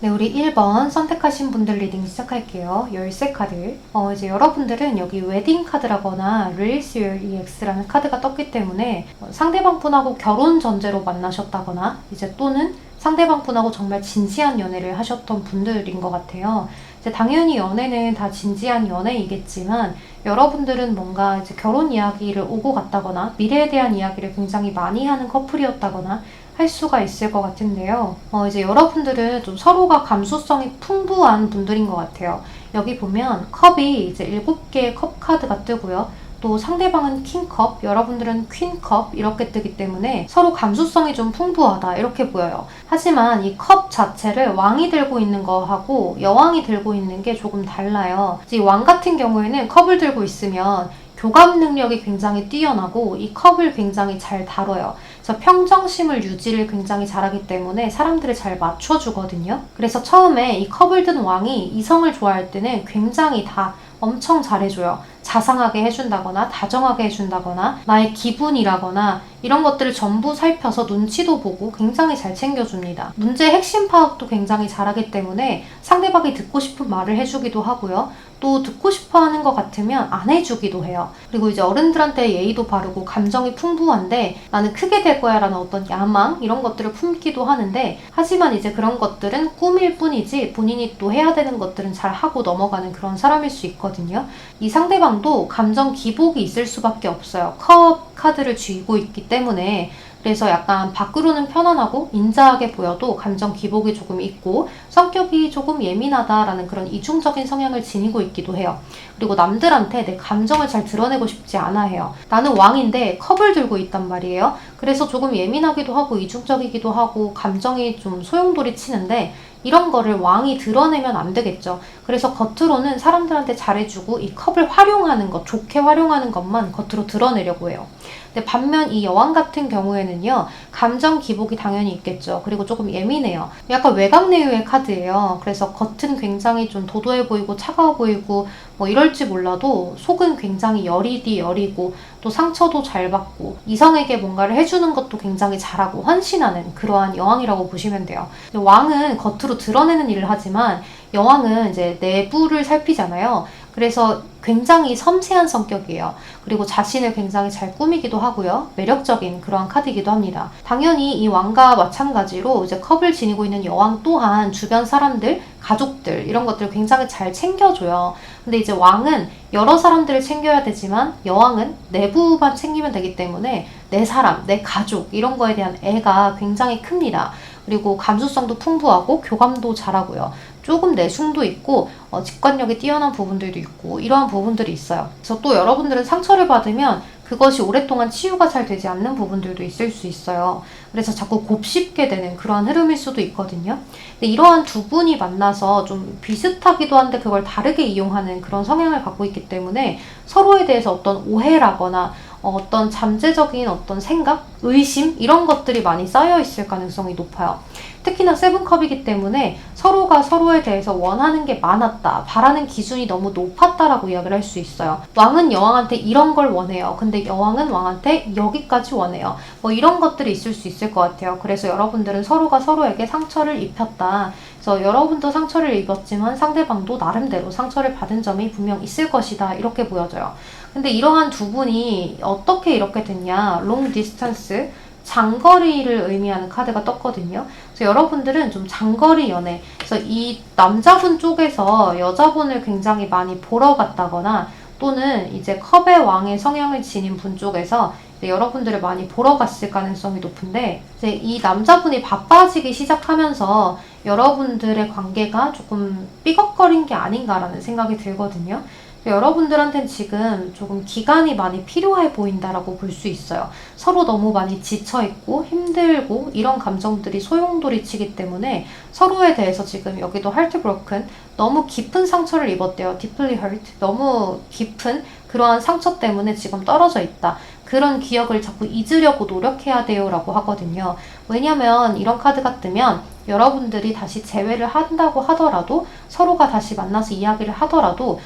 네, 우리 1번 선택하신 분들 리딩 시작할게요. 열쇠 카드. 이제 여러분들은 여기 웨딩 카드라거나 Release Your EX라는 카드가 떴기 때문에 상대방 분하고 결혼 전제로 만나셨다거나 이제 또는 상대방 분하고 정말 진지한 연애를 하셨던 분들인 것 같아요. 이제 당연히 연애는 다 진지한 연애이겠지만 여러분들은 뭔가 이제 결혼 이야기를 오고 갔다거나 미래에 대한 이야기를 굉장히 많이 하는 커플이었다거나 할 수가 있을 것 같은데요. 이제 여러분들은 좀 서로가 감수성이 풍부한 분들인 것 같아요. 여기 보면 컵이 이제 7개의 컵 카드가 뜨고요. 또 상대방은 킹컵, 여러분들은 퀸컵 이렇게 뜨기 때문에 서로 감수성이 좀 풍부하다 이렇게 보여요. 하지만 이 컵 자체를 왕이 들고 있는 거하고 여왕이 들고 있는 게 조금 달라요. 이 왕 같은 경우에는 컵을 들고 있으면 교감 능력이 굉장히 뛰어나고 이 컵을 굉장히 잘 다뤄요. 그래서 평정심을 유지를 굉장히 잘하기 때문에 사람들을 잘 맞춰주거든요. 그래서 처음에 이 컵을 든 왕이 이성을 좋아할 때는 굉장히 다 엄청 잘해줘요. 자상하게 해준다거나 다정하게 해준다거나 나의 기분이라거나 이런 것들을 전부 살펴서 눈치도 보고 굉장히 잘 챙겨줍니다. 문제의 핵심 파악도 굉장히 잘하기 때문에 상대방이 듣고 싶은 말을 해주기도 하고요. 또 듣고 싶어 하는 것 같으면 안 해주기도 해요. 그리고 이제 어른들한테 예의도 바르고 감정이 풍부한데 나는 크게 될 거야 라는 어떤 야망 이런 것들을 품기도 하는데 하지만 이제 그런 것들은 꿈일 뿐이지 본인이 또 해야 되는 것들은 잘 하고 넘어가는 그런 사람일 수 있거든요. 이 상대방도 감정 기복이 있을 수밖에 없어요. 컵 카드를 쥐고 있기 때문에 그래서 약간 밖으로는 편안하고 인자하게 보여도 감정 기복이 조금 있고 성격이 조금 예민하다라는 그런 이중적인 성향을 지니고 있기도 해요. 그리고 남들한테 내 감정을 잘 드러내고 싶지 않아 해요. 나는 왕인데 컵을 들고 있단 말이에요. 그래서 조금 예민하기도 하고 이중적이기도 하고 감정이 좀 소용돌이 치는데 이런 거를 왕이 드러내면 안 되겠죠. 그래서 겉으로는 사람들한테 잘해주고 이 컵을 활용하는 것, 좋게 활용하는 것만 겉으로 드러내려고 해요. 근데 반면 이 여왕 같은 경우에는요, 감정 기복이 당연히 있겠죠. 그리고 조금 예민해요. 약간 외곽내유의 카드예요. 그래서 겉은 굉장히 좀 도도해 보이고 차가워 보이고 뭐 이럴지 몰라도 속은 굉장히 여리디 여리고 또 상처도 잘 받고 이성에게 뭔가를 해주는 것도 굉장히 잘하고 헌신하는 그러한 여왕이라고 보시면 돼요. 왕은 겉으로 드러내는 일을 하지만 여왕은 이제 내부를 살피잖아요. 그래서 굉장히 섬세한 성격이에요. 그리고 자신을 굉장히 잘 꾸미기도 하고요. 매력적인 그러한 카드이기도 합니다. 당연히 이 왕과 마찬가지로 이제 컵을 지니고 있는 여왕 또한 주변 사람들, 가족들 이런 것들을 굉장히 잘 챙겨줘요. 근데 이제 왕은 여러 사람들을 챙겨야 되지만 여왕은 내부만 챙기면 되기 때문에 내 사람, 내 가족 이런 거에 대한 애가 굉장히 큽니다. 그리고 감수성도 풍부하고 교감도 잘하고요. 조금 내숭도 있고 직관력이 뛰어난 부분들도 있고 이러한 부분들이 있어요. 그래서 또 여러분들은 상처를 받으면 그것이 오랫동안 치유가 잘 되지 않는 부분들도 있을 수 있어요. 그래서 자꾸 곱씹게 되는 그러한 흐름일 수도 있거든요. 근데 이러한 두 분이 만나서 좀 비슷하기도 한데 그걸 다르게 이용하는 그런 성향을 갖고 있기 때문에 서로에 대해서 어떤 오해라거나 어떤 잠재적인 어떤 생각, 의심 이런 것들이 많이 쌓여 있을 가능성이 높아요. 특히나 세븐컵이기 때문에 서로가 서로에 대해서 원하는 게 많았다, 바라는 기준이 너무 높았다라고 이야기를 할 수 있어요. 왕은 여왕한테 이런 걸 원해요. 근데 여왕은 왕한테 여기까지 원해요. 뭐 이런 것들이 있을 수 있을 것 같아요. 그래서 여러분들은 서로가 서로에게 상처를 입혔다. 그래서 여러분도 상처를 입었지만 상대방도 나름대로 상처를 받은 점이 분명 있을 것이다. 이렇게 보여져요. 근데 이러한 두 분이 어떻게 이렇게 됐냐? long distance, 장거리를 의미하는 카드가 떴거든요. 그래서 여러분들은 좀 장거리 연애, 그래서 이 남자분 쪽에서 여자분을 굉장히 많이 보러 갔다거나 또는 이제 컵의 왕의 성향을 지닌 분 쪽에서 여러분들을 많이 보러 갔을 가능성이 높은데 이제 이 남자분이 바빠지기 시작하면서 여러분들의 관계가 조금 삐걱거린 게 아닌가라는 생각이 들거든요. 여러분들한테는 지금 조금 기간이 많이 필요해 보인다라고 볼 수 있어요. 서로 너무 많이 지쳐있고 힘들고 이런 감정들이 소용돌이치기 때문에 서로에 대해서 지금 여기도 heartbroken, 너무 깊은 상처를 입었대요. deeply hurt, 너무 깊은 그러한 상처 때문에 지금 떨어져 있다. 그런 기억을 자꾸 잊으려고 노력해야 돼요 라고 하거든요. 왜냐면 이런 카드가 뜨면 여러분들이 다시 재회를 한다고 하더라도 서로가 다시 만나서 이야기를 하더라도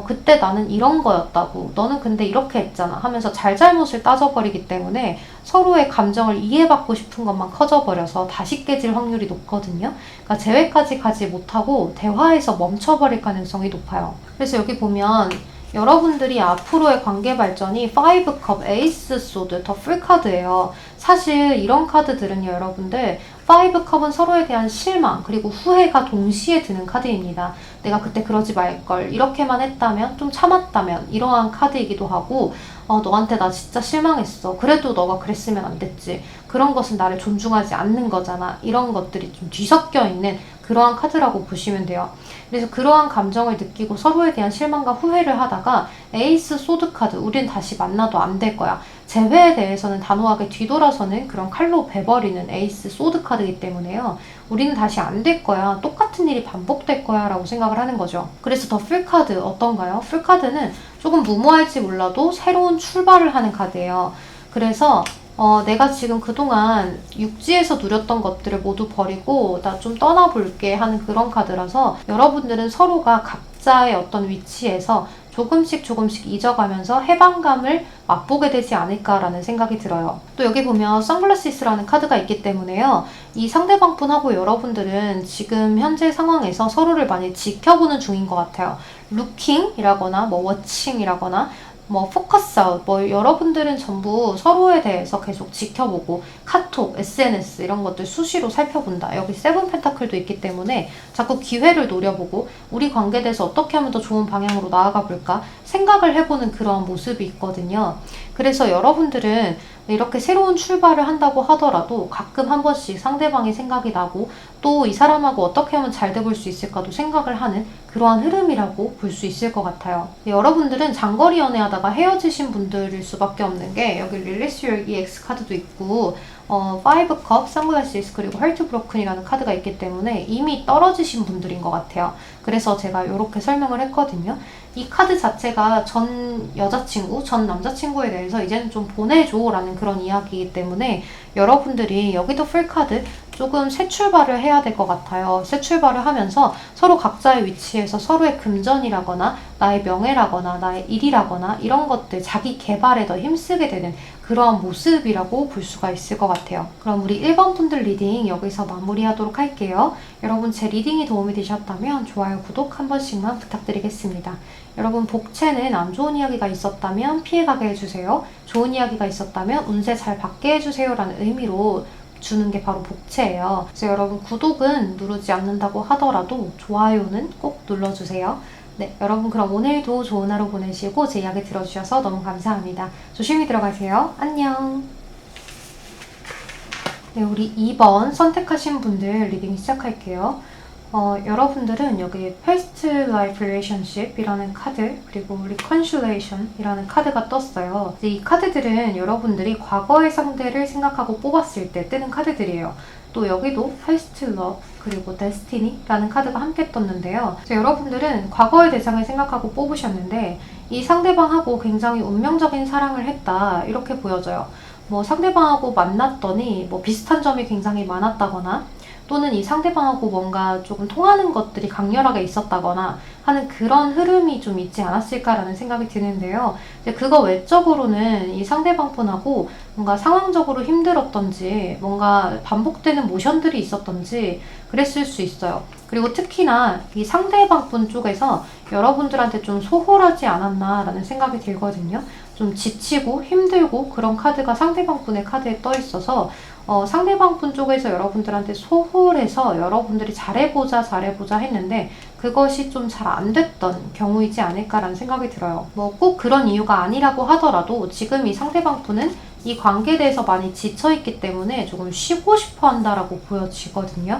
그때 나는 이런 거였다고, 너는 근데 이렇게 했잖아 하면서 잘잘못을 따져버리기 때문에 서로의 감정을 이해받고 싶은 것만 커져버려서 다시 깨질 확률이 높거든요. 그러니까 재회까지 가지 못하고 대화에서 멈춰버릴 가능성이 높아요. 그래서 여기 보면 여러분들이 앞으로의 관계 발전이 5컵, 에이스 소드, 더 풀 카드예요. 사실 이런 카드들은요, 여러분들 5컵은 서로에 대한 실망 그리고 후회가 동시에 드는 카드입니다. 내가 그때 그러지 말걸, 이렇게만 했다면, 좀 참았다면, 이러한 카드이기도 하고, 너한테 나 진짜 실망했어, 그래도 너가 그랬으면 안 됐지, 그런 것은 나를 존중하지 않는 거잖아, 이런 것들이 좀 뒤섞여 있는 그러한 카드라고 보시면 돼요. 그래서 그러한 감정을 느끼고 서로에 대한 실망과 후회를 하다가 에이스 소드 카드, 우린 다시 만나도 안 될 거야, 재회에 대해서는 단호하게 뒤돌아서는 그런 칼로 베버리는 에이스 소드 카드이기 때문에요. 우리는 다시 안 될 거야, 똑같은 일이 반복될 거야 라고 생각을 하는 거죠. 그래서 더 풀 카드 어떤가요? 풀 카드는 조금 무모할지 몰라도 새로운 출발을 하는 카드예요. 그래서 내가 지금 그동안 육지에서 누렸던 것들을 모두 버리고 나 좀 떠나볼게 하는 그런 카드라서, 여러분들은 서로가 각자의 어떤 위치에서 조금씩 잊어가면서 해방감을 맛보게 되지 않을까라는 생각이 들어요. 또 여기 보면 선글라시스라는 카드가 있기 때문에요. 이 상대방 분하고 여러분들은 지금 현재 상황에서 서로를 많이 지켜보는 중인 것 같아요. 루킹이라거나 워칭이라거나 포커스 아웃, 여러분들은 전부 서로에 대해서 계속 지켜보고 카톡, SNS 이런 것들 수시로 살펴본다. 여기 세븐 펜타클도 있기 때문에 자꾸 기회를 노려보고 우리 관계에 대해서 어떻게 하면 더 좋은 방향으로 나아가 볼까 생각을 해보는 그런 모습이 있거든요. 그래서 여러분들은 이렇게 새로운 출발을 한다고 하더라도 가끔 한 번씩 상대방의 생각이 나고 또 이 사람하고 어떻게 하면 잘 돼볼 수 있을까도 생각을 하는 그러한 흐름이라고 볼 수 있을 것 같아요. 여러분들은 장거리 연애하다가 헤어지신 분들일 수밖에 없는 게, 여기 Release Your EX 카드도 있고 5컵, 선글라시스 그리고 헐트 브로큰이라는 카드가 있기 때문에 이미 떨어지신 분들인 것 같아요. 그래서 제가 이렇게 설명을 했거든요. 이 카드 자체가 전 여자친구, 전 남자친구에 대해서 이제는 좀 보내줘 라는 그런 이야기이기 때문에 여러분들이 여기도 풀카드 조금 새 출발을 해야 될 것 같아요. 새 출발을 하면서 서로 각자의 위치에서 서로의 금전이라거나 나의 명예라거나 나의 일이라거나 이런 것들, 자기 개발에 더 힘쓰게 되는 그러한 모습이라고 볼 수가 있을 것 같아요. 그럼 우리 1번 분들 리딩 여기서 마무리하도록 할게요. 여러분 제 리딩이 도움이 되셨다면 좋아요, 구독 한 번씩만 부탁드리겠습니다. 여러분 복채는 안 좋은 이야기가 있었다면 피해가게 해주세요. 좋은 이야기가 있었다면 운세 잘 받게 해주세요 라는 의미로 주는 게 바로 복채예요. 그래서 여러분 구독은 누르지 않는다고 하더라도 좋아요는 꼭 눌러주세요. 네, 여러분 그럼 오늘도 좋은 하루 보내시고 제 이야기 들어주셔서 너무 감사합니다. 조심히 들어가세요. 안녕. 네, 우리 2번 선택하신 분들 리딩 시작할게요. 여러분들은 여기 Past Life Relationship 이라는 카드, 그리고 Reconciliation 이라는 카드가 떴어요. 이 카드들은 여러분들이 과거의 상대를 생각하고 뽑았을 때 뜨는 카드들이에요. 또 여기도 Past Love 그리고 Destiny 라는 카드가 함께 떴는데요. 여러분들은 과거의 대상을 생각하고 뽑으셨는데 이 상대방하고 굉장히 운명적인 사랑을 했다 이렇게 보여져요. 상대방하고 만났더니 비슷한 점이 굉장히 많았다거나, 또는 이 상대방하고 뭔가 조금 통하는 것들이 강렬하게 있었다거나 하는 그런 흐름이 좀 있지 않았을까라는 생각이 드는데요. 이제 그거 외적으로는 이 상대방 분하고 뭔가 상황적으로 힘들었던지 뭔가 반복되는 모션들이 있었던지 그랬을 수 있어요. 그리고 특히나 이 상대방 분 쪽에서 여러분들한테 좀 소홀하지 않았나라는 생각이 들거든요. 좀 지치고 힘들고 그런 카드가 상대방 분의 카드에 떠 있어서 상대방 분 쪽에서 여러분들한테 소홀해서 여러분들이 잘해보자 했는데 그것이 좀 잘 안 됐던 경우이지 않을까라는 생각이 들어요. 꼭 그런 이유가 아니라고 하더라도 지금 이 상대방 분은 이 관계에 대해서 많이 지쳐있기 때문에 조금 쉬고 싶어 한다라고 보여지거든요.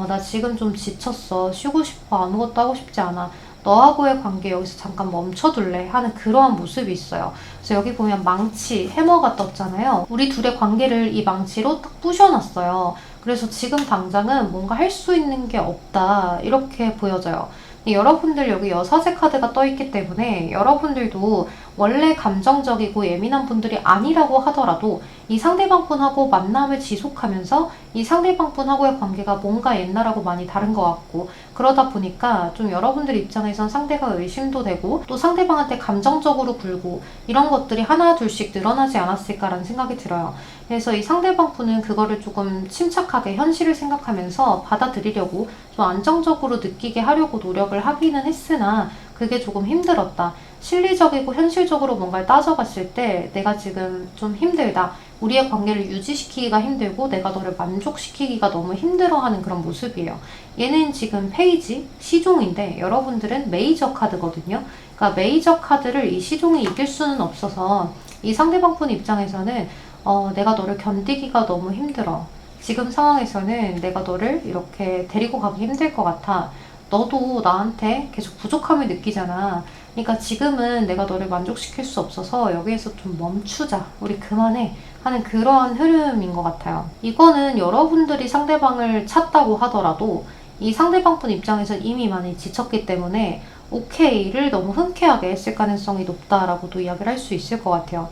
나 지금 좀 지쳤어, 쉬고 싶어, 아무것도 하고 싶지 않아, 너하고의 관계 여기서 잠깐 멈춰둘래 하는 그러한 모습이 있어요. 그래서 여기 보면 망치, 해머가 떴잖아요. 우리 둘의 관계를 이 망치로 딱 부셔놨어요. 그래서 지금 당장은 뭔가 할 수 있는 게 없다 이렇게 보여져요. 여러분들 여기 여사제 카드가 떠있기 때문에 여러분들도 원래 감정적이고 예민한 분들이 아니라고 하더라도 이 상대방 분하고 만남을 지속하면서 이 상대방 분하고의 관계가 뭔가 옛날하고 많이 다른 것 같고, 그러다 보니까 좀 여러분들 입장에선 상대가 의심도 되고 또 상대방한테 감정적으로 굴고 이런 것들이 하나 둘씩 늘어나지 않았을까라는 생각이 들어요. 그래서 이 상대방 분은 그거를 조금 침착하게 현실을 생각하면서 받아들이려고 좀 안정적으로 느끼게 하려고 노력을 하기는 했으나 그게 조금 힘들었다. 실리적이고 현실적으로 뭔가를 따져봤을 때 내가 지금 좀 힘들다. 우리의 관계를 유지시키기가 힘들고 내가 너를 만족시키기가 너무 힘들어하는 그런 모습이에요. 얘는 지금 페이지, 시종인데 여러분들은 메이저 카드거든요. 그러니까 메이저 카드를 이 시종이 이길 수는 없어서 이 상대방 분 입장에서는 내가 너를 견디기가 너무 힘들어. 지금 상황에서는 내가 너를 이렇게 데리고 가기 힘들 것 같아. 너도 나한테 계속 부족함을 느끼잖아. 그러니까 지금은 내가 너를 만족시킬 수 없어서 여기에서 좀 멈추자. 우리 그만해. 하는 그러한 흐름인 것 같아요. 이거는 여러분들이 상대방을 찾다고 하더라도 이 상대방 분 입장에서 이미 많이 지쳤기 때문에 오케이를 너무 흔쾌하게 했을 가능성이 높다라고도 이야기를 할 수 있을 것 같아요.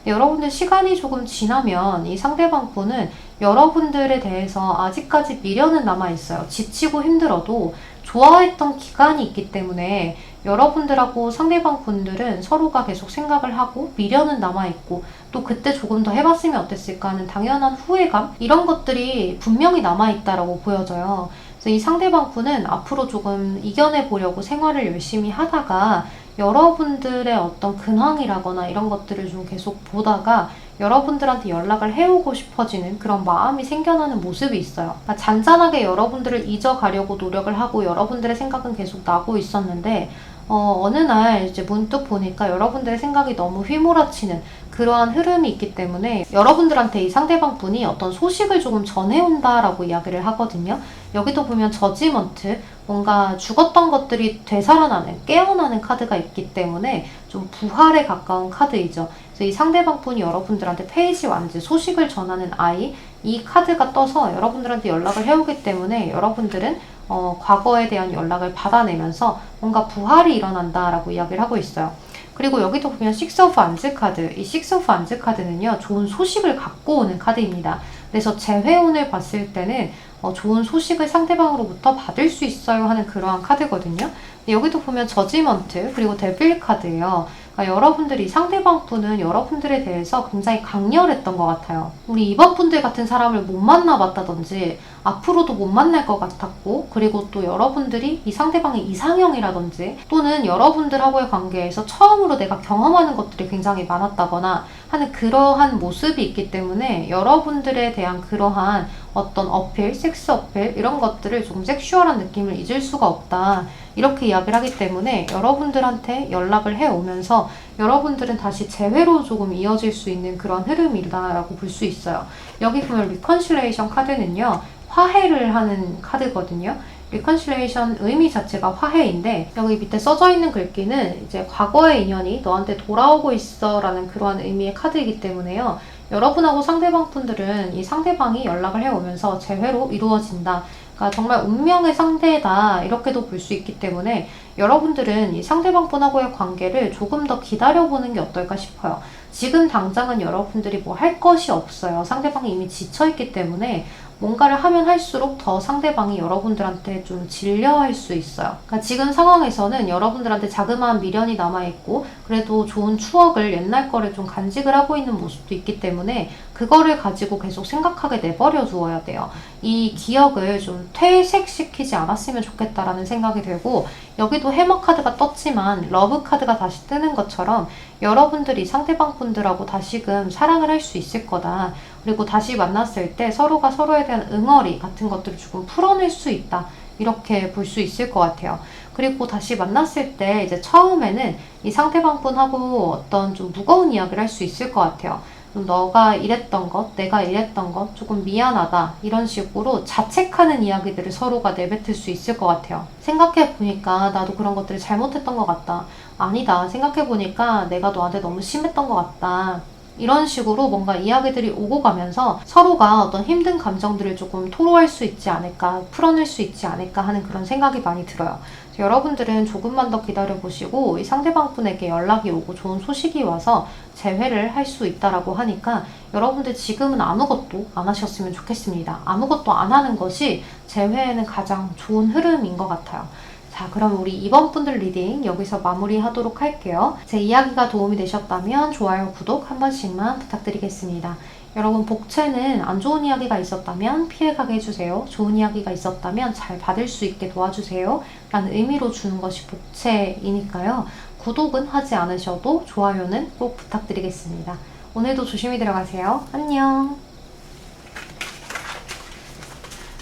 여러분들 시간이 조금 지나면 이 상대방 분은 여러분들에 대해서 아직까지 미련은 남아있어요. 지치고 힘들어도 좋아했던 기간이 있기 때문에 여러분들하고 상대방 분들은 서로가 계속 생각을 하고 미련은 남아있고 또 그때 조금 더 해봤으면 어땠을까 하는 당연한 후회감, 이런 것들이 분명히 남아있다라고 보여져요. 그래서 이 상대방 분은 앞으로 조금 이겨내보려고 생활을 열심히 하다가 여러분들의 어떤 근황이라거나 이런 것들을 좀 계속 보다가 여러분들한테 연락을 해오고 싶어지는 그런 마음이 생겨나는 모습이 있어요. 그러니까 잔잔하게 여러분들을 잊어가려고 노력을 하고 여러분들의 생각은 계속 나고 있었는데 어느 날 이제 문득 보니까 여러분들의 생각이 너무 휘몰아치는 그러한 흐름이 있기 때문에 여러분들한테 이 상대방 분이 어떤 소식을 조금 전해온다라고 이야기를 하거든요. 여기도 보면 저지먼트, 뭔가 죽었던 것들이 되살아나는, 깨어나는 카드가 있기 때문에 좀 부활에 가까운 카드이죠. 그래서 이 상대방 분이 여러분들한테 페이지 완즈, 소식을 전하는 아이, 이 카드가 떠서 여러분들한테 연락을 해오기 때문에 여러분들은 과거에 대한 연락을 받아내면서 뭔가 부활이 일어난다라고 이야기를 하고 있어요. 그리고 여기도 보면 식스 오브 안즈 카드, 이 식스 오브 안즈 카드는요, 좋은 소식을 갖고 오는 카드입니다. 그래서 재회운을 봤을 때는 좋은 소식을 상대방으로부터 받을 수 있어요 하는 그러한 카드거든요. 여기도 보면 저지먼트, 그리고 데빌 카드예요. 그러니까 여러분들이, 상대방 분은 여러분들에 대해서 굉장히 강렬했던 것 같아요. 우리 이번 분들 같은 사람을 못 만나봤다든지 앞으로도 못 만날 것 같았고, 그리고 또 여러분들이 이 상대방의 이상형이라든지 또는 여러분들하고의 관계에서 처음으로 내가 경험하는 것들이 굉장히 많았다거나 하는 그러한 모습이 있기 때문에 여러분들에 대한 그러한 어떤 어필, 섹스 어필 이런 것들을 좀 섹슈얼한 느낌을 잊을 수가 없다, 이렇게 이야기를 하기 때문에 여러분들한테 연락을 해오면서 여러분들은 다시 재회로 조금 이어질 수 있는 그런 흐름이다라고 볼 수 있어요. 여기 보면 리컨실레이션 카드는요, 화해를 하는 카드거든요. 리컨실레이션 의미 자체가 화해인데 여기 밑에 써져 있는 글귀는 이제 과거의 인연이 너한테 돌아오고 있어 라는 그러한 의미의 카드이기 때문에요. 여러분하고 상대방 분들은 이 상대방이 연락을 해오면서 재회로 이루어진다. 그러니까 정말 운명의 상대다, 이렇게도 볼 수 있기 때문에 여러분들은 이 상대방 분하고의 관계를 조금 더 기다려보는 게 어떨까 싶어요. 지금 당장은 여러분들이 뭐 할 것이 없어요. 상대방이 이미 지쳐있기 때문에 뭔가를 하면 할수록 더 상대방이 여러분들한테 좀 질려할 수 있어요. 그러니까 지금 상황에서는 여러분들한테 자그마한 미련이 남아있고 그래도 좋은 추억을, 옛날 거를 좀 간직을 하고 있는 모습도 있기 때문에 그거를 가지고 계속 생각하게 내버려 두어야 돼요. 이 기억을 좀 퇴색시키지 않았으면 좋겠다라는 생각이 들고, 여기도 해머 카드가 떴지만 러브 카드가 다시 뜨는 것처럼 여러분들이 상대방 분들하고 다시금 사랑을 할 수 있을 거다. 그리고 다시 만났을 때 서로가 서로에 대한 응어리 같은 것들을 조금 풀어낼 수 있다, 이렇게 볼 수 있을 것 같아요. 그리고 다시 만났을 때 이제 처음에는 이 상대방 분하고 어떤 좀 무거운 이야기를 할 수 있을 것 같아요. 너가 이랬던 것, 내가 이랬던 것, 조금 미안하다, 이런 식으로 자책하는 이야기들을 서로가 내뱉을 수 있을 것 같아요. 생각해보니까 나도 그런 것들을 잘못했던 것 같다. 아니다, 생각해보니까 내가 너한테 너무 심했던 것 같다. 이런 식으로 뭔가 이야기들이 오고 가면서 서로가 어떤 힘든 감정들을 조금 토로할 수 있지 않을까, 풀어낼 수 있지 않을까 하는 그런 생각이 많이 들어요. 여러분들은 조금만 더 기다려보시고 이 상대방 분에게 연락이 오고 좋은 소식이 와서 재회를 할 수 있다라고 하니까 여러분들 지금은 아무것도 안 하셨으면 좋겠습니다. 아무것도 안 하는 것이 재회에는 가장 좋은 흐름인 것 같아요. 자, 그럼 우리 이번 분들 리딩 여기서 마무리하도록 할게요. 제 이야기가 도움이 되셨다면 좋아요, 구독 한 번씩만 부탁드리겠습니다. 여러분, 복채는 안 좋은 이야기가 있었다면 피해가게 해주세요. 좋은 이야기가 있었다면 잘 받을 수 있게 도와주세요. 라는 의미로 주는 것이 복채이니까요. 구독은 하지 않으셔도 좋아요는 꼭 부탁드리겠습니다. 오늘도 조심히 들어가세요. 안녕.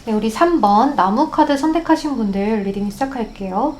네, 우리 3번 나무 카드 선택하신 분들 리딩 시작할게요.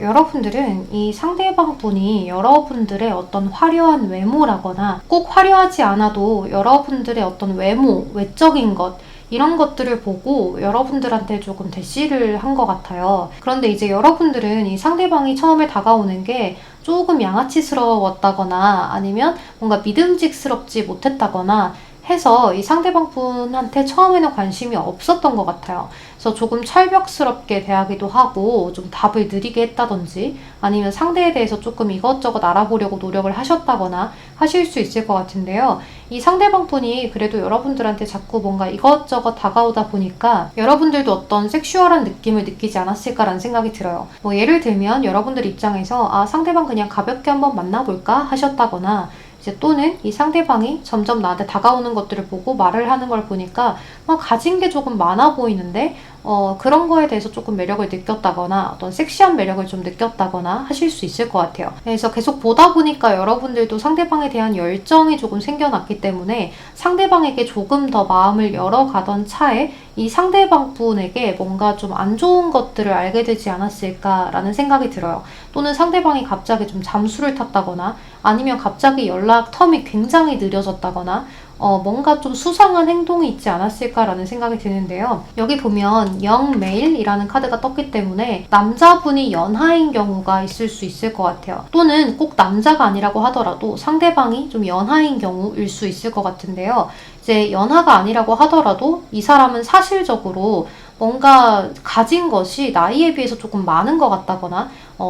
여러분들은 이 상대방 분이 여러분들의 어떤 화려한 외모라거나 꼭 화려하지 않아도 여러분들의 어떤 외모, 외적인 것 이런 것들을 보고 여러분들한테 조금 대시를 한 것 같아요. 그런데 이제 여러분들은 이 상대방이 처음에 다가오는 게 조금 양아치스러웠다거나 아니면 뭔가 믿음직스럽지 못했다거나 해서 이 상대방 분한테 처음에는 관심이 없었던 것 같아요. 그래서 조금 철벽스럽게 대하기도 하고 좀 답을 느리게 했다든지 아니면 상대에 대해서 조금 이것저것 알아보려고 노력을 하셨다거나 하실 수 있을 것 같은데요. 이 상대방 분이 그래도 여러분들한테 자꾸 뭔가 이것저것 다가오다 보니까 여러분들도 어떤 섹슈얼한 느낌을 느끼지 않았을까라는 생각이 들어요. 뭐 예를 들면 여러분들 입장에서 아, 상대방 그냥 가볍게 한번 만나볼까 하셨다거나 이제 또는 이 상대방이 점점 나한테 다가오는 것들을 보고 말을 하는 걸 보니까 가진 게 조금 많아 보이는데 그런 거에 대해서 조금 매력을 느꼈다거나 어떤 섹시한 매력을 좀 느꼈다거나 하실 수 있을 것 같아요. 그래서 계속 보다 보니까 여러분들도 상대방에 대한 열정이 조금 생겨났기 때문에 상대방에게 조금 더 마음을 열어가던 차에 이 상대방 분에게 뭔가 좀 안 좋은 것들을 알게 되지 않았을까라는 생각이 들어요. 또는 상대방이 갑자기 좀 잠수를 탔다거나 아니면 갑자기 연락 텀이 굉장히 느려졌다거나 뭔가 좀 수상한 행동이 있지 않았을까라는 생각이 드는데요. 여기 보면 영메일이라는 카드가 떴기 때문에 남자분이 연하인 경우가 있을 수 있을 것 같아요. 또는 꼭 남자가 아니라고 하더라도 상대방이 좀 연하인 경우일 수 있을 것 같은데요. 이제 연하가 아니라고 하더라도 이 사람은 사실적으로 뭔가 가진 것이 나이에 비해서 조금 많은 것 같다거나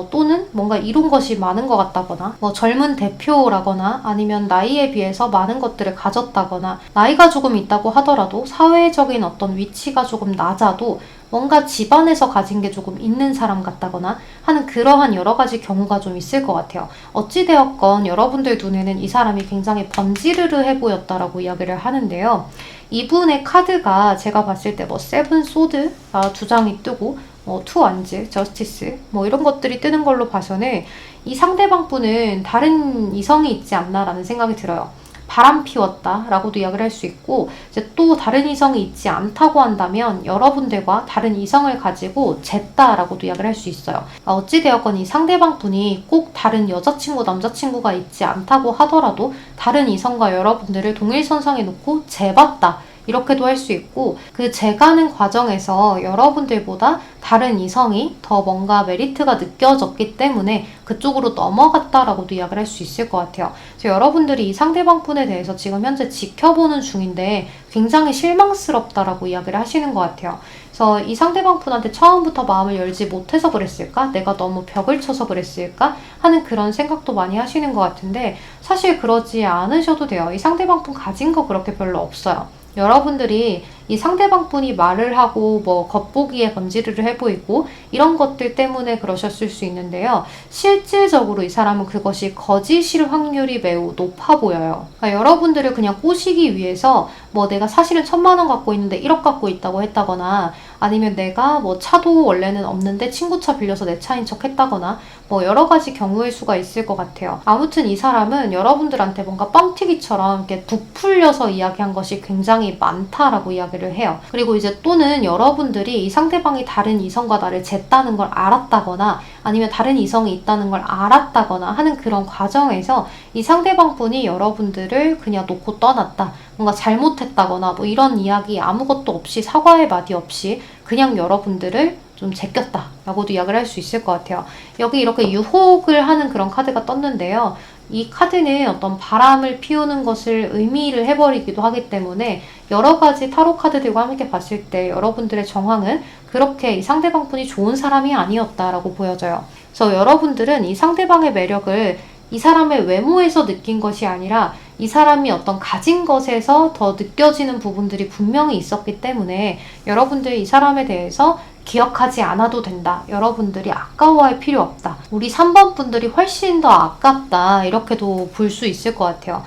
또는 뭔가 이룬 것이 많은 것 같다거나 뭐 젊은 대표라거나 아니면 나이에 비해서 많은 것들을 가졌다거나 나이가 조금 있다고 하더라도 사회적인 어떤 위치가 조금 낮아도 뭔가 집안에서 가진 게 조금 있는 사람 같다거나 하는 그러한 여러 가지 경우가 좀 있을 것 같아요. 어찌되었건 여러분들 눈에는 이 사람이 굉장히 번지르르해 보였다라고 이야기를 하는데요. 이분의 카드가 제가 봤을 때 뭐 세븐 소드가 2장이 뜨고 투 완즈, 저스티스 뭐 이런 것들이 뜨는 걸로 봐서는 이 상대방 분은 다른 이성이 있지 않나라는 생각이 들어요. 바람 피웠다 라고도 이야기를 할 수 있고 이제 또 다른 이성이 있지 않다고 한다면 여러분들과 다른 이성을 가지고 쟀다 라고도 이야기를 할 수 있어요. 어찌되었건 이 상대방 분이 꼭 다른 여자친구, 남자친구가 있지 않다고 하더라도 다른 이성과 여러분들을 동일선상에 놓고 재봤다 이렇게도 할 수 있고 그 재가는 과정에서 여러분들보다 다른 이성이 더 뭔가 메리트가 느껴졌기 때문에 그쪽으로 넘어갔다라고도 이야기를 할 수 있을 것 같아요. 그래서 여러분들이 이 상대방 분에 대해서 지금 현재 지켜보는 중인데 굉장히 실망스럽다라고 이야기를 하시는 것 같아요. 그래서 이 상대방 분한테 처음부터 마음을 열지 못해서 그랬을까? 내가 너무 벽을 쳐서 그랬을까? 하는 그런 생각도 많이 하시는 것 같은데 사실 그러지 않으셔도 돼요. 이 상대방 분 가진 거 그렇게 별로 없어요. 여러분들이 이 상대방 분이 말을 하고 뭐 겉보기에 번지르르 해 보이고 이런 것들 때문에 그러셨을 수 있는데요. 실질적으로 이 사람은 그것이 거짓일 확률이 매우 높아 보여요. 그러니까 여러분들을 그냥 꼬시기 위해서 뭐 내가 사실은 1,000만 원 갖고 있는데 1억 갖고 있다고 했다거나 아니면 내가 뭐 차도 원래는 없는데 친구 차 빌려서 내 차인 척 했다거나 뭐 여러 가지 경우의 수가 있을 것 같아요. 아무튼 이 사람은 여러분들한테 뭔가 뻥튀기처럼 이렇게 부풀려서 이야기한 것이 굉장히 많다라고 이야기를 해요. 그리고 이제 또는 여러분들이 이 상대방이 다른 이성과 나를 쟀다는 걸 알았다거나 아니면 다른 이성이 있다는 걸 알았다거나 하는 그런 과정에서 이 상대방 분이 여러분들을 그냥 놓고 떠났다. 뭔가 잘못했다거나 뭐 이런 이야기 아무것도 없이 사과의 마디 없이 그냥 여러분들을 좀 제꼈다 라고도 이야기를 할 수 있을 것 같아요. 여기 이렇게 유혹을 하는 그런 카드가 떴는데요. 이 카드는 어떤 바람을 피우는 것을 의미를 해버리기도 하기 때문에 여러 가지 타로 카드들과 함께 봤을 때 여러분들의 정황은 그렇게 이 상대방 분이 좋은 사람이 아니었다라고 보여져요. 그래서 여러분들은 이 상대방의 매력을 이 사람의 외모에서 느낀 것이 아니라 이 사람이 어떤 가진 것에서 더 느껴지는 부분들이 분명히 있었기 때문에 여러분들이 이 사람에 대해서 기억하지 않아도 된다. 여러분들이 아까워할 필요 없다. 우리 3번 분들이 훨씬 더 아깝다. 이렇게도 볼 수 있을 것 같아요.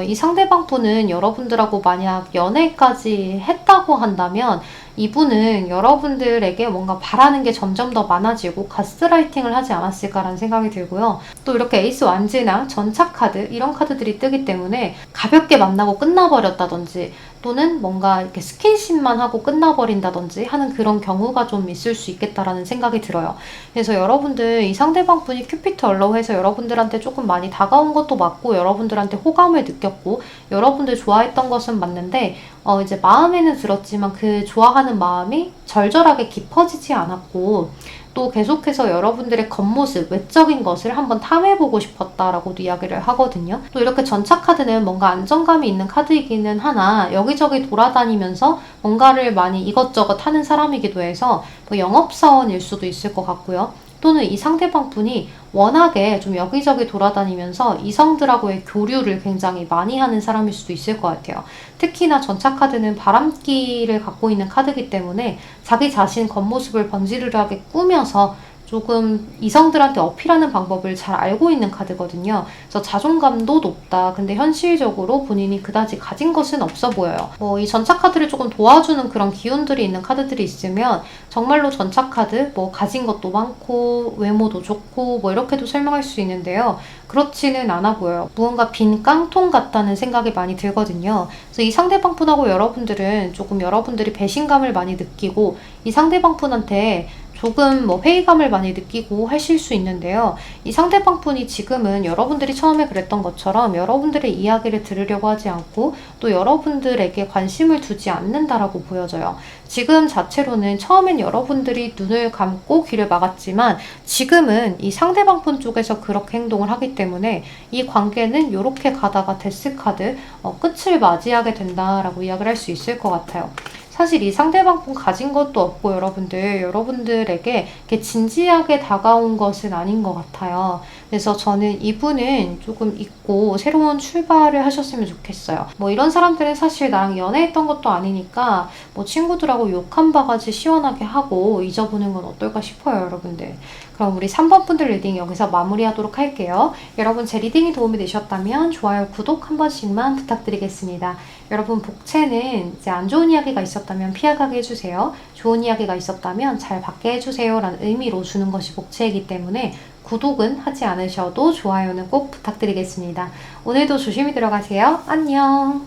이 상대방 분은 여러분들하고 만약 연애까지 했다고 한다면 이분은 여러분들에게 뭔가 바라는 게 점점 더 많아지고 가스라이팅을 하지 않았을까라는 생각이 들고요. 또 이렇게 에이스 완즈나 전차 카드 이런 카드들이 뜨기 때문에 가볍게 만나고 끝나버렸다든지 또는 뭔가 이렇게 스킨십만 하고 끝나버린다든지 하는 그런 경우가 좀 있을 수 있겠다라는 생각이 들어요. 그래서 여러분들 이 상대방 분이 큐피트 얼로우해서 여러분들한테 조금 많이 다가온 것도 맞고 여러분들한테 호감을 느꼈고 여러분들 좋아했던 것은 맞는데 이제 마음에는 들었지만 그 좋아하는 마음이 절절하게 깊어지지 않았고 또 계속해서 여러분들의 겉모습, 외적인 것을 한번 탐해보고 싶었다라고도 이야기를 하거든요. 또 이렇게 전차 카드는 뭔가 안정감이 있는 카드이기는 하나 여기저기 돌아다니면서 뭔가를 많이 이것저것 하는 사람이기도 해서 뭐 영업사원일 수도 있을 것 같고요. 또는 이 상대방 분이 워낙에 좀 여기저기 돌아다니면서 이성들하고의 교류를 굉장히 많이 하는 사람일 수도 있을 것 같아요. 특히나 전차 카드는 바람기를 갖고 있는 카드이기 때문에 자기 자신 겉모습을 번지르르하게 꾸며서 조금 이성들한테 어필하는 방법을 잘 알고 있는 카드거든요. 그래서 자존감도 높다. 근데 현실적으로 본인이 그다지 가진 것은 없어 보여요. 이 전차 카드를 조금 도와주는 그런 기운들이 있는 카드들이 있으면 정말로 전차 카드 가진 것도 많고 외모도 좋고 이렇게도 설명할 수 있는데요. 그렇지는 않아 보여요. 무언가 빈 깡통 같다는 생각이 많이 들거든요. 그래서 이 상대방 분하고 여러분들은 조금 여러분들이 배신감을 많이 느끼고 이 상대방 분한테 조금 회의감을 많이 느끼고 하실 수 있는데요. 이 상대방 분이 지금은 여러분들이 처음에 그랬던 것처럼 여러분들의 이야기를 들으려고 하지 않고 또 여러분들에게 관심을 두지 않는다라고 보여져요. 지금 자체로는 처음엔 여러분들이 눈을 감고 귀를 막았지만 지금은 이 상대방 분 쪽에서 그렇게 행동을 하기 때문에 이 관계는 이렇게 가다가 데스카드 끝을 맞이하게 된다라고 이야기를 할 수 있을 것 같아요. 사실 이 상대방 분 가진 것도 없고 여러분들에게 이렇게 진지하게 다가온 것은 아닌 것 같아요. 그래서 저는 이분은 조금 잊고 새로운 출발을 하셨으면 좋겠어요. 이런 사람들은 사실 나랑 연애했던 것도 아니니까 친구들하고 욕 한 바가지 시원하게 하고 잊어보는 건 어떨까 싶어요, 여러분들. 그럼 우리 3번 분들 리딩 여기서 마무리하도록 할게요. 여러분 제 리딩이 도움이 되셨다면 좋아요, 구독 한 번씩만 부탁드리겠습니다. 여러분 복채는 이제 안 좋은 이야기가 있었다면 피하게 해주세요. 좋은 이야기가 있었다면 잘 받게 해주세요 라는 의미로 주는 것이 복채이기 때문에 구독은 하지 않으셔도 좋아요는 꼭 부탁드리겠습니다. 오늘도 조심히 들어가세요. 안녕.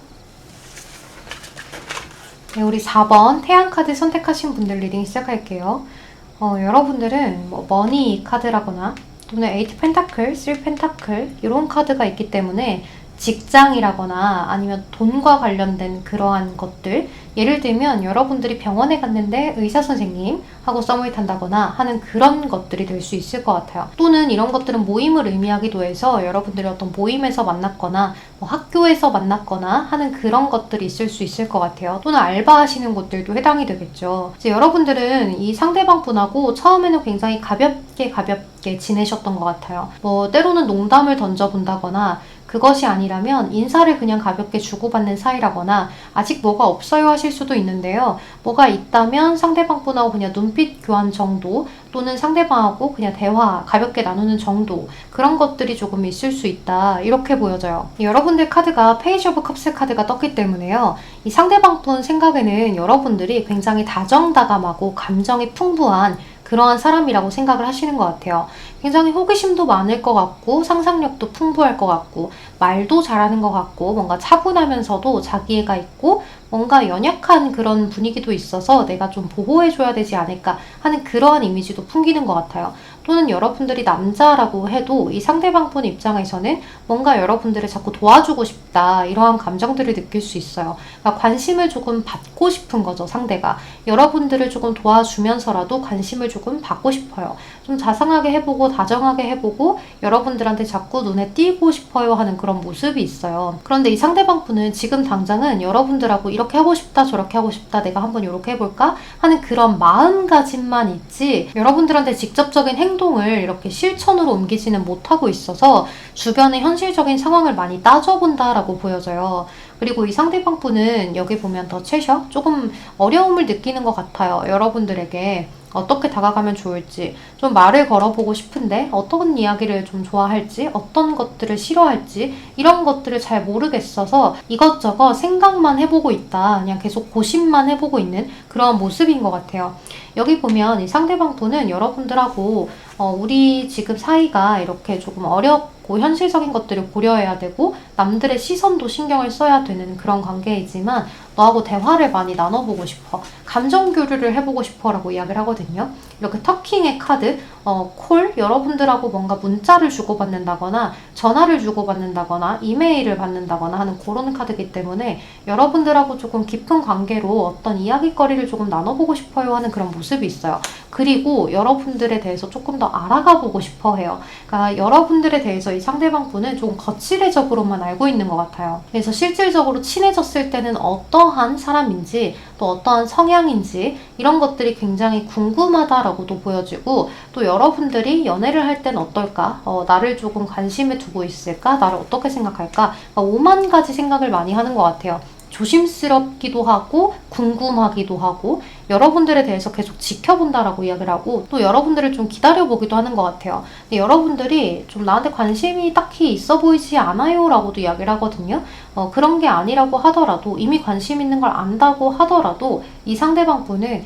네, 우리 4번 태양카드 선택하신 분들 리딩 시작할게요. 여러분들은 머니 카드라거나 또는 8 펜타클, 3 펜타클 이런 카드가 있기 때문에 직장이라거나 아니면 돈과 관련된 그러한 것들, 예를 들면 여러분들이 병원에 갔는데 의사 선생님하고 썸을 탄다거나 하는 그런 것들이 될 수 있을 것 같아요. 또는 이런 것들은 모임을 의미하기도 해서 여러분들이 어떤 모임에서 만났거나 학교에서 만났거나 하는 그런 것들이 있을 수 있을 것 같아요. 또는 알바하시는 곳들도 해당이 되겠죠. 이제 여러분들은 이 상대방 분하고 처음에는 굉장히 가볍게 지내셨던 것 같아요. 때로는 농담을 던져본다거나 그것이 아니라면 인사를 그냥 가볍게 주고받는 사이라거나 아직 뭐가 없어요 하실 수도 있는데요. 뭐가 있다면 상대방 분하고 그냥 눈빛 교환 정도 또는 상대방하고 그냥 대화 가볍게 나누는 정도 그런 것들이 조금 있을 수 있다 이렇게 보여져요. 여러분들 카드가 페이지 오브 컵스 카드가 떴기 때문에요. 이 상대방 분 생각에는 여러분들이 굉장히 다정다감하고 감정이 풍부한 그러한 사람이라고 생각을 하시는 것 같아요. 굉장히 호기심도 많을 것 같고 상상력도 풍부할 것 같고 말도 잘하는 것 같고 뭔가 차분하면서도 자기애가 있고 뭔가 연약한 그런 분위기도 있어서 내가 좀 보호해줘야 되지 않을까 하는 그러한 이미지도 풍기는 것 같아요. 또는 여러분들이 남자라고 해도 이 상대방 분 입장에서는 뭔가 여러분들을 자꾸 도와주고 싶다, 이러한 감정들을 느낄 수 있어요. 그러니까 관심을 조금 받고 싶은 거죠, 상대가. 여러분들을 조금 도와주면서라도 관심을 조금 받고 싶어요. 좀 자상하게 해보고 다정하게 해보고 여러분들한테 자꾸 눈에 띄고 싶어요 하는 그런 모습이 있어요. 그런데 이 상대방 분은 지금 당장은 여러분들하고 이렇게 하고 싶다, 저렇게 하고 싶다, 내가 한번 이렇게 해볼까 하는 그런 마음가짐만 있지, 여러분들한테 직접적인 행동을 이렇게 실천으로 옮기지는 못하고 있어서 주변의 현실적인 상황을 많이 따져본다라고 보여져요. 그리고 이 상대방 분은 여기 보면 더 채셔? 조금 어려움을 느끼는 것 같아요. 여러분들에게 어떻게 다가가면 좋을지 좀 말을 걸어보고 싶은데 어떤 이야기를 좀 좋아할지, 어떤 것들을 싫어할지, 이런 것들을 잘 모르겠어서 이것저것 생각만 해보고 있다, 그냥 계속 고심만 해보고 있는 그런 모습인 것 같아요. 여기 보면 이 상대방 분은 여러분들하고 우리 지금 사이가 이렇게 조금 어렵고 현실적인 것들을 고려해야 되고 남들의 시선도 신경을 써야 되는 그런 관계이지만 너하고 대화를 많이 나눠보고 싶어, 감정 교류를 해보고 싶어 라고 이야기를 하거든요. 이렇게 터킹의 카드, 콜, 여러분들하고 뭔가 문자를 주고받는다거나 전화를 주고받는다거나 이메일을 받는다거나 하는 그런 카드이기 때문에 여러분들하고 조금 깊은 관계로 어떤 이야기거리를 조금 나눠보고 싶어요 하는 그런 모습이 있어요. 그리고 여러분들에 대해서 조금 더 알아가 보고 싶어 해요. 그러니까 여러분들에 대해서 이 상대방 분은 조금 거칠애적으로만 알고 있는 것 같아요. 그래서 실질적으로 친해졌을 때는 어떠한 사람인지, 또 어떠한 성향인지 이런 것들이 굉장히 궁금하다라고도 보여지고, 또 여러분들이 연애를 할 때는 어떨까? 나를 조금 관심에 두고 있을까? 나를 어떻게 생각할까? 그러니까 5만 가지 생각을 많이 하는 것 같아요. 조심스럽기도 하고 궁금하기도 하고 여러분들에 대해서 계속 지켜본다라고 이야기를 하고, 또 여러분들을 좀 기다려보기도 하는 것 같아요. 근데 여러분들이 좀 나한테 관심이 딱히 있어 보이지 않아요 라고도 이야기를 하거든요. 그런 게 아니라고 하더라도, 이미 관심 있는 걸 안다고 하더라도 이 상대방 분은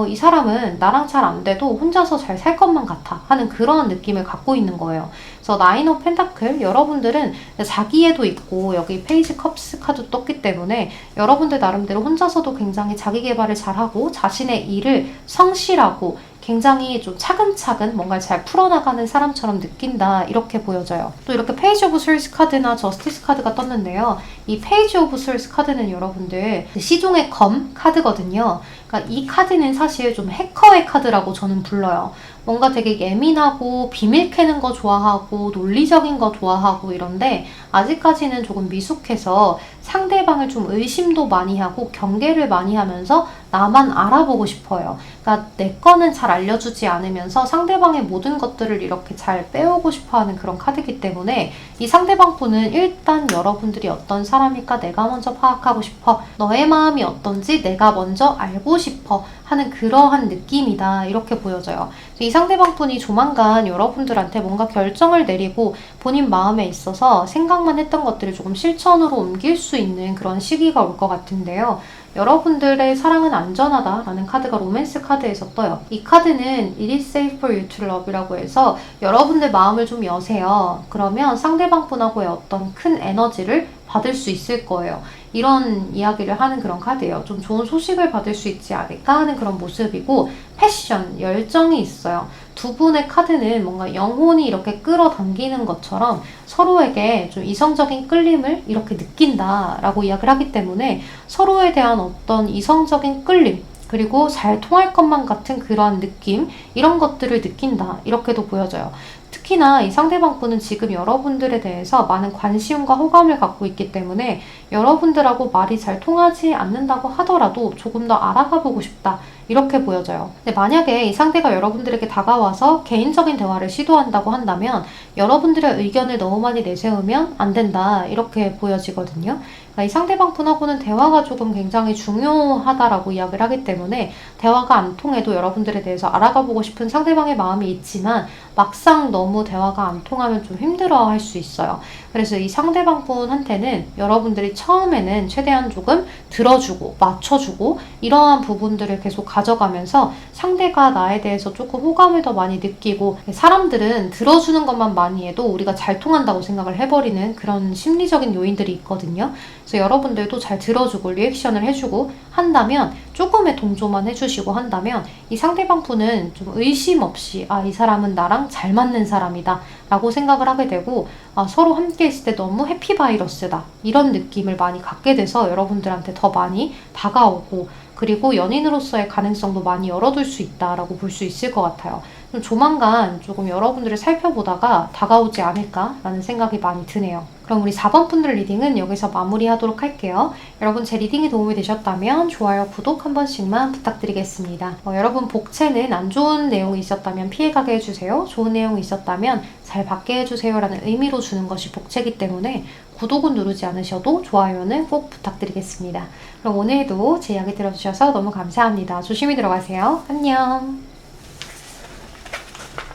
이 사람은 나랑 잘 안 돼도 혼자서 잘 살 것만 같아 하는 그런 느낌을 갖고 있는 거예요. 그래서 나인 오브 펜타클, 여러분들은 자기애도 있고 여기 페이지 컵스 카드 떴기 때문에 여러분들 나름대로 혼자서도 굉장히 자기 개발을 잘하고 자신의 일을 성실하고 굉장히 좀 차근차근 뭔가를 잘 풀어나가는 사람처럼 느낀다, 이렇게 보여져요. 또 이렇게 페이지 오브 스월스 카드나 저스티스 카드가 떴는데요. 이 페이지 오브 스월스 카드는 여러분들 시종의 검 카드거든요. 그러니까 이 카드는 사실 좀 해커의 카드라고 저는 불러요. 뭔가 되게 예민하고 비밀 캐는 거 좋아하고 논리적인 거 좋아하고 이런데 아직까지는 조금 미숙해서 상대방을 좀 의심도 많이 하고 경계를 많이 하면서 나만 알아보고 싶어요. 그러니까 내 거는 잘 알려주지 않으면서 상대방의 모든 것들을 이렇게 잘 빼오고 싶어하는 그런 카드이기 때문에 이 상대방 분은 일단 여러분들이 어떤 사람일까 내가 먼저 파악하고 싶어, 너의 마음이 어떤지 내가 먼저 알고 싶어 하는 그러한 느낌이다, 이렇게 보여져요. 이 상대방 분이 조만간 여러분들한테 뭔가 결정을 내리고 본인 마음에 있어서 생각만 했던 것들을 조금 실천으로 옮길 수 있는 그런 시기가 올 것 같은데요. 여러분들의 사랑은 안전하다라는 카드가 로맨스 카드에서 떠요. 이 카드는 It is safe for you to love이라고 해서 여러분들 마음을 좀 여세요. 그러면 상대방 분하고의 어떤 큰 에너지를 받을 수 있을 거예요. 이런 이야기를 하는 그런 카드예요. 좀 좋은 소식을 받을 수 있지 않을까 하는 그런 모습이고, 패션, 열정이 있어요. 두 분의 카드는 뭔가 영혼이 이렇게 끌어당기는 것처럼 서로에게 좀 이성적인 끌림을 이렇게 느낀다라고 이야기를 하기 때문에 서로에 대한 어떤 이성적인 끌림, 그리고 잘 통할 것만 같은 그러한 느낌, 이런 것들을 느낀다, 이렇게도 보여져요. 특히나 이 상대방 분은 지금 여러분들에 대해서 많은 관심과 호감을 갖고 있기 때문에 여러분들하고 말이 잘 통하지 않는다고 하더라도 조금 더 알아가 보고 싶다, 이렇게 보여져요. 근데 만약에 이 상대가 여러분들에게 다가와서 개인적인 대화를 시도한다고 한다면 여러분들의 의견을 너무 많이 내세우면 안 된다, 이렇게 보여지거든요. 그러니까 이 상대방 분하고는 대화가 조금 굉장히 중요하다라고 이야기를 하기 때문에 대화가 안 통해도 여러분들에 대해서 알아가 보고 싶은 상대방의 마음이 있지만 막상 너무 대화가 안 통하면 좀 힘들어 할 수 있어요. 그래서 이 상대방 분한테는 여러분들이 처음에는 최대한 조금 들어주고 맞춰주고 이러한 부분들을 계속 가져가면서 상대가 나에 대해서 조금 호감을 더 많이 느끼고, 사람들은 들어주는 것만 많이 해도 우리가 잘 통한다고 생각을 해버리는 그런 심리적인 요인들이 있거든요. 그래서 여러분들도 잘 들어주고 리액션을 해주고 한다면, 조금의 동조만 해주시고 한다면 이 상대방 분은 좀 의심 없이 이 사람은 나랑 잘 맞는 사람이다 라고 생각을 하게 되고, 서로 함께 있을 때 너무 해피바이러스다 이런 느낌을 많이 갖게 돼서 여러분들한테 더 많이 다가오고, 그리고 연인으로서의 가능성도 많이 열어둘 수 있다라고 볼 수 있을 것 같아요. 조만간 조금 여러분들을 살펴보다가 다가오지 않을까라는 생각이 많이 드네요. 그럼 우리 4번 분들 리딩은 여기서 마무리하도록 할게요. 여러분 제 리딩이 도움이 되셨다면 좋아요, 구독 한 번씩만 부탁드리겠습니다. 여러분 복채는 안 좋은 내용이 있었다면 피해가게 해주세요. 좋은 내용이 있었다면 잘 받게 해주세요 라는 의미로 주는 것이 복채이기 때문에 구독은 누르지 않으셔도 좋아요는 꼭 부탁드리겠습니다. 그럼 오늘도 제 이야기 들어주셔서 너무 감사합니다. 조심히 들어가세요. 안녕.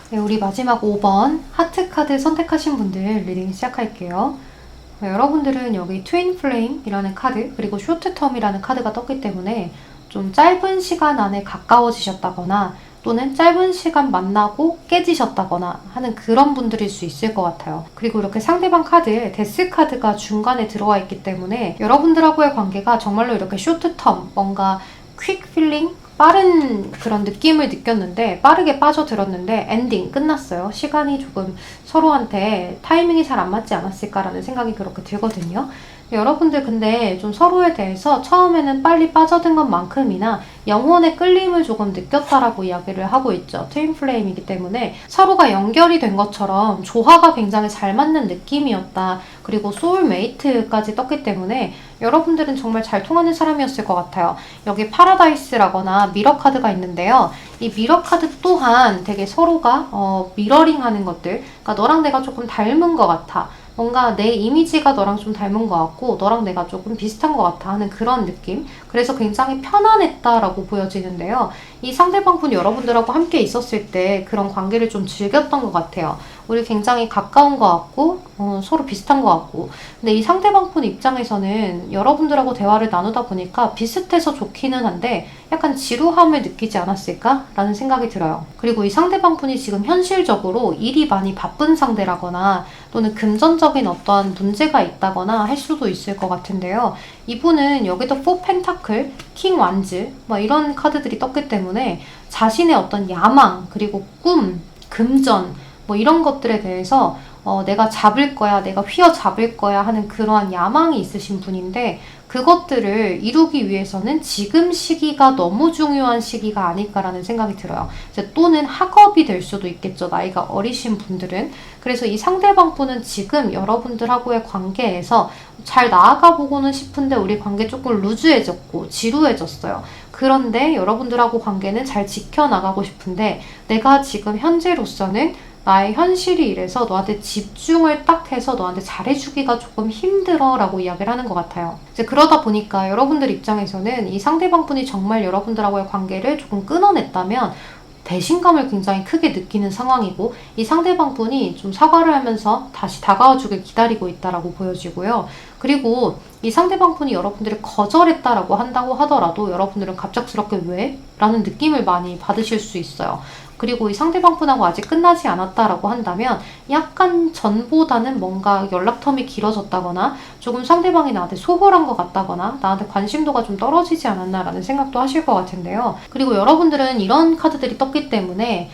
네, 우리 마지막 5번 하트 카드 선택하신 분들 리딩 시작할게요. 여러분들은 여기 트윈 플레임이라는 카드, 그리고 쇼트텀이라는 카드가 떴기 때문에 좀 짧은 시간 안에 가까워지셨다거나 또는 짧은 시간 만나고 깨지셨다거나 하는 그런 분들일 수 있을 것 같아요. 그리고 이렇게 상대방 카드에 데스 카드가 중간에 들어와 있기 때문에 여러분들하고의 관계가 정말로 이렇게 쇼트텀, 뭔가 퀵 필링? 빠른 그런 느낌을 느꼈는데, 빠르게 빠져들었는데 엔딩 끝났어요. 시간이 조금 서로한테 타이밍이 잘 안 맞지 않았을까라는 생각이 그렇게 들거든요. 여러분들 근데 좀 서로에 대해서 처음에는 빨리 빠져든 것만큼이나 영혼의 끌림을 조금 느꼈다라고 이야기를 하고 있죠. 트윈 플레임이기 때문에 서로가 연결이 된 것처럼 조화가 굉장히 잘 맞는 느낌이었다. 그리고 소울메이트까지 떴기 때문에 여러분들은 정말 잘 통하는 사람이었을 것 같아요. 여기 파라다이스라거나 미러 카드가 있는데요. 이 미러 카드 또한 되게 서로가 미러링하는 것들, 그러니까 너랑 내가 조금 닮은 것 같아. 뭔가 내 이미지가 너랑 좀 닮은 것 같고 너랑 내가 조금 비슷한 것 같아 하는 그런 느낌. 그래서 굉장히 편안했다라고 보여지는데요. 이 상대방 분 여러분들하고 함께 있었을 때 그런 관계를 좀 즐겼던 것 같아요. 우리 굉장히 가까운 것 같고 서로 비슷한 것 같고, 근데 이 상대방 분 입장에서는 여러분들하고 대화를 나누다 보니까 비슷해서 좋기는 한데 약간 지루함을 느끼지 않았을까라는 생각이 들어요. 그리고 이 상대방 분이 지금 현실적으로 일이 많이 바쁜 상대라거나 또는 금전적인 어떠한 문제가 있다거나 할 수도 있을 것 같은데요. 이분은 여기도 4 펜타클, 킹 완즈 이런 카드들이 떴기 때문에 자신의 어떤 야망, 그리고 꿈, 금전 이런 것들에 대해서 내가 잡을 거야, 내가 휘어잡을 거야 하는 그러한 야망이 있으신 분인데, 그것들을 이루기 위해서는 지금 시기가 너무 중요한 시기가 아닐까라는 생각이 들어요. 또는 학업이 될 수도 있겠죠, 나이가 어리신 분들은. 그래서 이 상대방 분은 지금 여러분들하고의 관계에서 잘 나아가 보고는 싶은데 우리 관계 조금 루즈해졌고 지루해졌어요. 그런데 여러분들하고 관계는 잘 지켜나가고 싶은데 내가 지금 현재로서는 나의 현실이 이래서 너한테 집중을 딱 해서 너한테 잘해주기가 조금 힘들어 라고 이야기를 하는 것 같아요. 이제 그러다 보니까 여러분들 입장에서는 이 상대방 분이 정말 여러분들하고의 관계를 조금 끊어냈다면 배신감을 굉장히 크게 느끼는 상황이고, 이 상대방 분이 좀 사과를 하면서 다시 다가와주길 기다리고 있다라고 보여지고요. 그리고 이 상대방 분이 여러분들을 거절했다라고 한다고 하더라도 여러분들은 갑작스럽게 왜? 라는 느낌을 많이 받으실 수 있어요. 그리고 이 상대방 분하고 아직 끝나지 않았다라고 한다면 약간 전보다는 뭔가 연락텀이 길어졌다거나 조금 상대방이 나한테 소홀한 것 같다거나 나한테 관심도가 좀 떨어지지 않았나라는 생각도 하실 것 같은데요. 그리고 여러분들은 이런 카드들이 떴기 때문에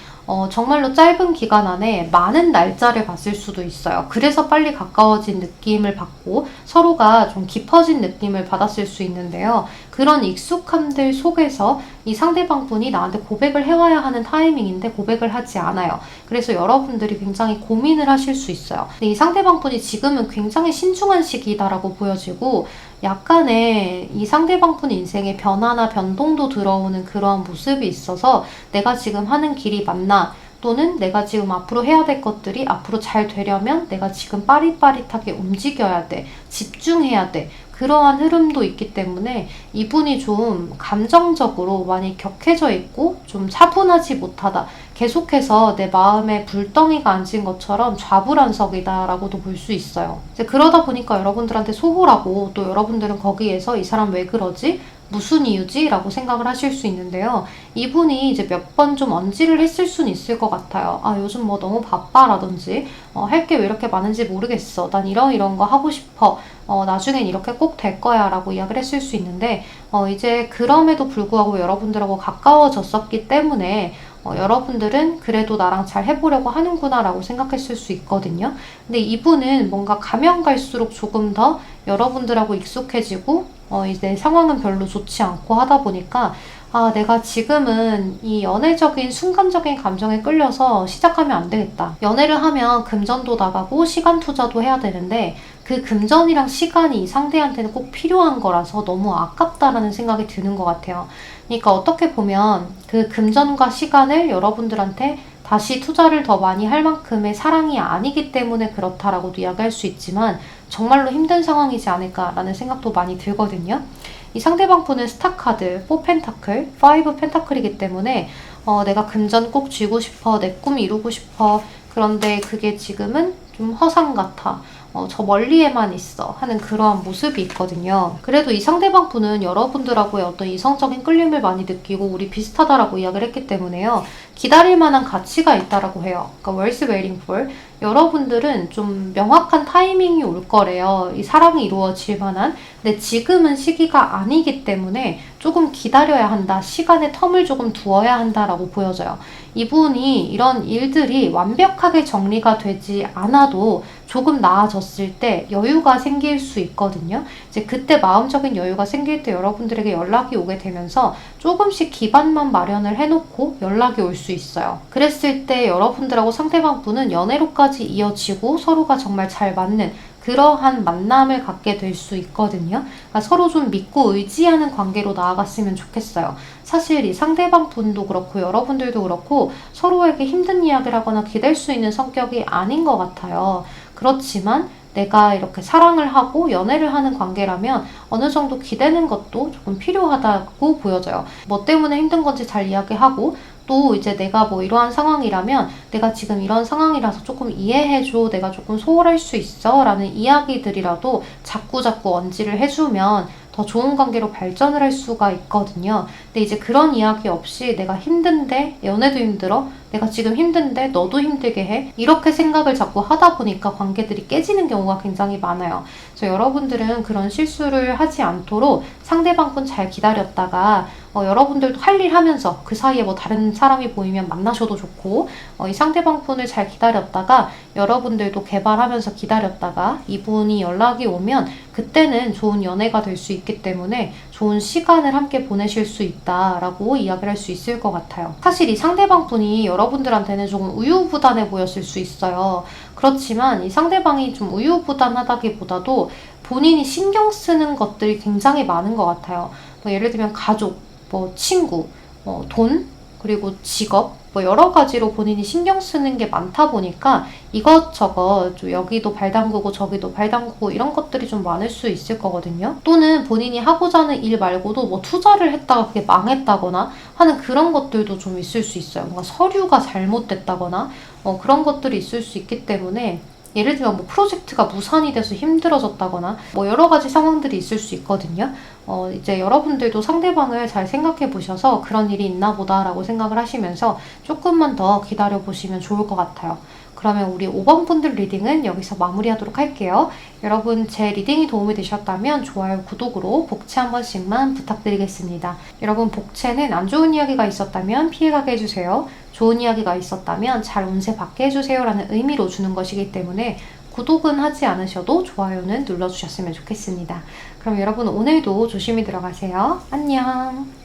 정말로 짧은 기간 안에 많은 날짜를 봤을 수도 있어요. 그래서 빨리 가까워진 느낌을 받고 서로가 좀 깊어진 느낌을 받았을 수 있는데요. 그런 익숙함들 속에서 이 상대방 분이 나한테 고백을 해와야 하는 타이밍인데 고백을 하지 않아요. 그래서 여러분들이 굉장히 고민을 하실 수 있어요. 근데 이 상대방 분이 지금은 굉장히 신중한 시기다라고 보여지고, 약간의 이 상대방 분 인생에 변화나 변동도 들어오는 그런 모습이 있어서 내가 지금 하는 길이 맞나, 또는 내가 지금 앞으로 해야 될 것들이 앞으로 잘 되려면 내가 지금 빠릿빠릿하게 움직여야 돼, 집중해야 돼, 그러한 흐름도 있기 때문에 이분이 좀 감정적으로 많이 격해져 있고 좀 차분하지 못하다, 계속해서 내 마음에 불덩이가 앉은 것처럼 좌불안석이다라고도 볼 수 있어요. 이제 그러다 보니까 여러분들한테 소홀하고, 또 여러분들은 거기에서 이 사람 왜 그러지? 무슨 이유지? 라고 생각을 하실 수 있는데요. 이분이 이제 몇 번 좀 언질을 했을 수는 있을 것 같아요. 아, 요즘 뭐 너무 바빠 라든지 할 게 왜 이렇게 많은지 모르겠어. 난 이런 거 하고 싶어. 나중엔 이렇게 꼭 될 거야 라고 이야기를 했을 수 있는데 이제 그럼에도 불구하고 여러분들하고 가까워졌었기 때문에 여러분들은 그래도 나랑 잘 해보려고 하는구나 라고 생각했을 수 있거든요. 근데 이분은 뭔가 가면 갈수록 조금 더 여러분들하고 익숙해지고 이제 상황은 별로 좋지 않고 하다 보니까 아, 내가 지금은 이 연애적인 순간적인 감정에 끌려서 시작하면 안 되겠다. 연애를 하면 금전도 나가고 시간 투자도 해야 되는데 그 금전이랑 시간이 이 상대한테는 꼭 필요한 거라서 너무 아깝다라는 생각이 드는 것 같아요. 그러니까 어떻게 보면 그 금전과 시간을 여러분들한테 다시 투자를 더 많이 할 만큼의 사랑이 아니기 때문에 그렇다라고도 이야기할 수 있지만 정말로 힘든 상황이지 않을까라는 생각도 많이 들거든요. 이 상대방 분은 스타카드, 4 펜타클, 5 펜타클이기 때문에 내가 금전 꼭 쥐고 싶어, 내 꿈 이루고 싶어. 그런데 그게 지금은 좀 허상 같아. 저 멀리에만 있어 하는 그러한 모습이 있거든요. 그래도 이 상대방 분은 여러분들하고의 어떤 이성적인 끌림을 많이 느끼고 우리 비슷하다라고 이야기를 했기 때문에요. 기다릴 만한 가치가 있다라고 해요. 그러니까 what's waiting for? 여러분들은 좀 명확한 타이밍이 올 거래요. 이 사랑이 이루어질 만한. 근데 지금은 시기가 아니기 때문에 조금 기다려야 한다. 시간의 텀을 조금 두어야 한다라고 보여져요. 이분이 이런 일들이 완벽하게 정리가 되지 않아도 조금 나아졌을 때 여유가 생길 수 있거든요. 이제 그때 마음적인 여유가 생길 때 여러분들에게 연락이 오게 되면서 조금씩 기반만 마련을 해놓고 연락이 올 수 있어요. 그랬을 때 여러분들하고 상대방 분은 연애로까지 이어지고 서로가 정말 잘 맞는 그러한 만남을 갖게 될 수 있거든요. 그러니까 서로 좀 믿고 의지하는 관계로 나아갔으면 좋겠어요. 사실 이 상대방 분도 그렇고 여러분들도 그렇고 서로에게 힘든 이야기를 하거나 기댈 수 있는 성격이 아닌 것 같아요. 그렇지만 내가 이렇게 사랑을 하고 연애를 하는 관계라면 어느 정도 기대는 것도 조금 필요하다고 보여져요. 뭐 때문에 힘든 건지 잘 이야기하고 또 이제 내가 뭐 이러한 상황이라면 내가 지금 이런 상황이라서 조금 이해해줘. 내가 조금 소홀할 수 있어. 라는 이야기들이라도 자꾸자꾸 언지를 해주면 더 좋은 관계로 발전을 할 수가 있거든요. 근데 이제 그런 이야기 없이 내가 힘든데 연애도 힘들어? 내가 지금 힘든데 너도 힘들게 해? 이렇게 생각을 자꾸 하다 보니까 관계들이 깨지는 경우가 굉장히 많아요. 그래서 여러분들은 그런 실수를 하지 않도록 상대방 분 잘 기다렸다가 여러분들도 할 일 하면서 그 사이에 뭐 다른 사람이 보이면 만나셔도 좋고 이 상대방 분을 잘 기다렸다가 여러분들도 개발하면서 기다렸다가 이분이 연락이 오면 그때는 좋은 연애가 될 수 있기 때문에 좋은 시간을 함께 보내실 수 있다라고 이야기를 할 수 있을 것 같아요. 사실 이 상대방 분이 여러분들한테는 조금 우유부단해 보였을 수 있어요. 그렇지만 이 상대방이 좀 우유부단하다기보다도 본인이 신경 쓰는 것들이 굉장히 많은 것 같아요. 뭐 예를 들면 가족, 뭐 친구, 돈, 그리고 직업, 뭐 여러 가지로 본인이 신경 쓰는 게 많다 보니까 이것저것 좀 여기도 발 담그고 저기도 발 담그고 이런 것들이 좀 많을 수 있을 거거든요. 또는 본인이 하고자 하는 일 말고도 뭐 투자를 했다가 그게 망했다거나 하는 그런 것들도 좀 있을 수 있어요. 뭔가 서류가 잘못됐다거나 그런 것들이 있을 수 있기 때문에 예를 들면 뭐 프로젝트가 무산이 돼서 힘들어졌다거나 뭐 여러 가지 상황들이 있을 수 있거든요. 이제 여러분들도 상대방을 잘 생각해 보셔서 그런 일이 있나 보다라고 생각을 하시면서 조금만 더 기다려 보시면 좋을 것 같아요. 그러면 우리 5번 분들 리딩은 여기서 마무리하도록 할게요. 여러분 제 리딩이 도움이 되셨다면 좋아요, 구독으로 복채 한 번씩만 부탁드리겠습니다. 여러분 복채는 안 좋은 이야기가 있었다면 피해가게 해주세요. 좋은 이야기가 있었다면 잘 운세 받게 해주세요 라는 의미로 주는 것이기 때문에 구독은 하지 않으셔도 좋아요는 눌러주셨으면 좋겠습니다. 그럼 여러분 오늘도 조심히 들어가세요. 안녕.